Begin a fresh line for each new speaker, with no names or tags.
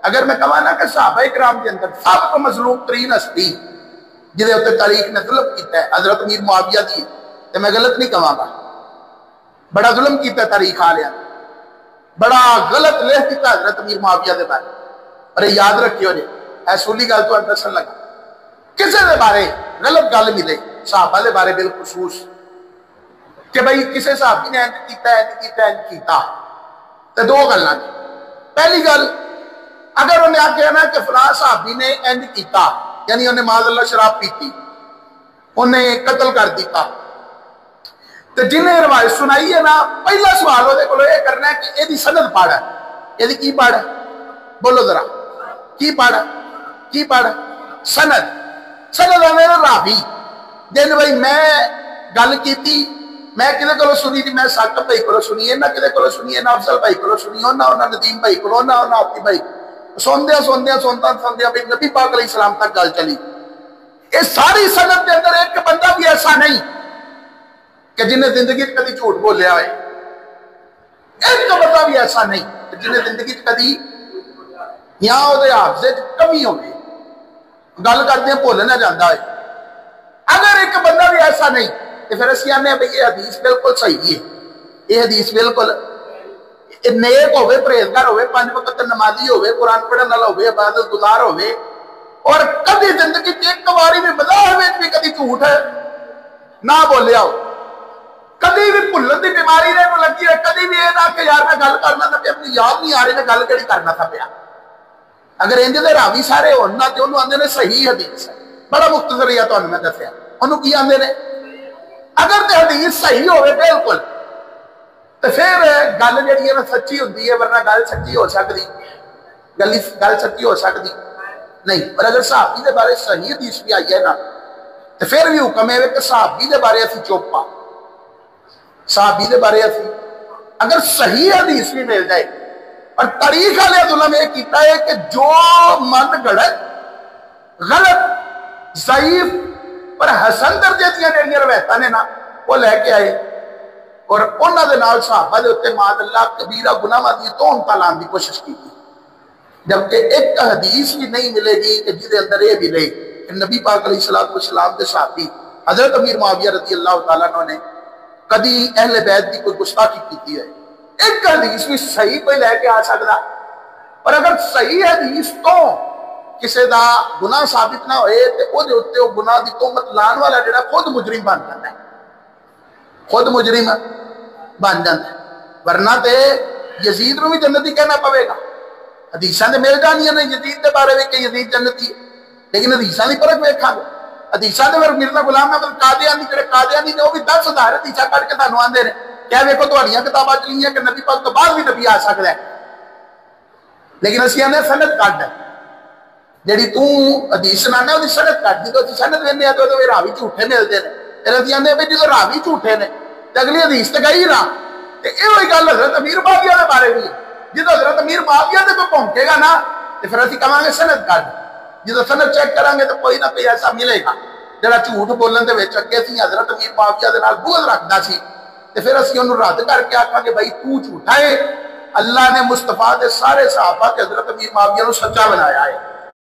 اگر میں کہا نا کہ صحابہ کرام کے اندر سب کو مظلوم ترین ہستی جہدے اتنے تاریخ نے ظلم کیتا ہے حضرت امیر معاویہ دی، تو میں غلط نہیں کہاں گا، بڑا ظلم کیتا ہے تاریخ آلیاں، بڑا غلط لکھ دیتا حضرت امیر معاویہ دے بارے۔ ارے یاد رکھیو جی، ایسولی گل تو دسن لگا، کسے دے بارے غلط گل ملے صحابہ دے بارے بالخصوص کہ بھائی کسے صحابی نے انج کیتا تو دو گلاں، پہلی گل اگر انہیں آ کہنا کہ فلاں صحابی نے انج کیتا، یعنی انہیں معاذ اللہ شراب پیتی، انہیں قتل کر دیتا، تو جنہیں روایت سنائی ہے نا، پہلا سوال وہ یہ کرنا ہے کہ یہ سند پڑھ ہے، یہ کی پڑھ ہے، بولو ذرا کی پڑھ سند ہے میرا راوی، جن بھائی میں گل کیتی، میں کدے کو سنی تھی، میں ثاقب بھائی کو سنی ہے، نہ کدے کو سنی ہے، نہ افضل بھائی کو سنی ہے، نہ ندیم بھائی کو، نہ آتی بھائی، سندیا بھی نبی پاک علیہ السلام تک گل چلی۔ یہ ساری سند کے اندر ایک بندہ بھی ایسا نہیں کہ جنہیں زندگی کدی جھوٹ بولیا ہوئے، ایک بندہ بھی ایسا نہیں کہ جنہیں زندگی کدی یہاں وہ حافظے کمی ہوگی، گل کرتے ہیں بھول نہ جانا ہے۔ اگر ایک بندہ بھی ایسا نہیں تو پھر اسی آنے بھائی یہ حدیث بالکل صحیح ہے، یہ حدیث بالکل نیک ہوئے، پرہیزگار ہوئے، 5 وقت نمازی ہوئے، قرآن پڑھن والا ہوئے، عبادت گزار ہوئے، اور کبھی زندگی ایک باری بھی مزاح میں بھی کبھی جھوٹ ہے نہ بولیا ہو، کبھی بھی بھولن کی بیماری نے لگی ہے، کبھی بھی یہ نہ کہ یار میں گل کرنا تھا پہ اپنی یاد نہیں آ رہی میں گل کیڑی کرنا تھا پیا۔ اگر انج دے راوی سارے ہونا تو انہوں آندے نے صحیح حدیث ہے، بڑا مختصر ہے تو میں دسیا انہوں کی آندے نے، اگر تے حدیث صحیح ہوئے بالکل تو پھر گل جڑی ہے نا سچی ہوتی ہے، ورنہ گل سچی ہو سکتی، گل سچی ہو سکتی نہیں۔ اور اگر صحابی دے بارے صحیح حدیث بھی آئی ہے نا تو پھر بھی حکم ہے کہ صحابی دے بارے اسی چوپا، صحابی دے بارے اسی اگر صحیح حدیث بھی مل جائے۔ اور تاریخ والے ظلم یہ کیتا ہے کہ جو من گڑت غلط ضعیف پر حسن درجے دیا جڑیاں روایتاں نے نا وہ لے کے آئے اور انہاں دے نال صحابہ دے اوتے معاذ اللہ کبیرہ گناہ دی تہمت لانے کی کوشش کی، جبکہ ایک حدیث بھی نہیں ملے گی کہ جس دے اندر یہ ملے کہ نبی پاک علیہ السلام دے صحابی حضرت امیر معاویہ رضی اللہ تعالیٰ عنہ نے کدی اہل بیت کی کوئی گستاخی کی ہے۔ ایک حدیث بھی صحیح کوئی لے کے آ سکتا، اور اگر صحیح حدیث تو کسی دا گناہ ثابت نہ ہوئے تو دے اوتے وہ گناہ دی تہمت لان والا جڑا خود مجرم بن جاتا ہے، خود مجرم بن جاتا ہے، ورنہ تے یزید نو بھی جنتی کہنا پوے گا۔ حدیثاں دے مل جانیاں نے یزید دے بارے میں کہ یزید جنتی ہے، لیکن حدیثاں دی فرق ویکھاں گے، حدیثاں دے مرزا غلام احمد قادیانی جڑے قادیانی نے وہ بھی 10,000 حدیثاں کٹ کے تانوں آندے نے، کیا ویکھو تہاڈیاں کتاباں چ لکھیاں کہ نبی پاک تو بعد بھی نبی آ سکدا ہے، لیکن اسی آنے سند کٹ ہے جڑی تو حدیث سنانا ہے وہ سند کٹ دی، تو سند ویندے تو راوی جھوٹے ملتے ہیں، پھر اسی آنے بھی جو راوی جھوٹے نے تے اگلی حدیث تے گئی نا، تے یہ گل حضرت امیر معاویہ دے بارے بھی ہے، جدو حضرت امیر معاویہ دے کوئی پہنچے گا نا تو پھر اسی کہاں گے سند کٹ، جدو سند چیک کریں گے تو کوئی نہ کوئی ایسا ملے گا جڑا جھوٹ بولن دے وچ اگے سی حضرت امیر معاویہ دے نال بغض رکھدا سی، تے پھر اسی انہوں رد کر کے آکھاں کہ بھائی تو جھوٹا ہے، اللہ نے مصطفیٰ دے سارے صحابہ تے حضرت امیر معاویہ نو سچا بنایا ہے۔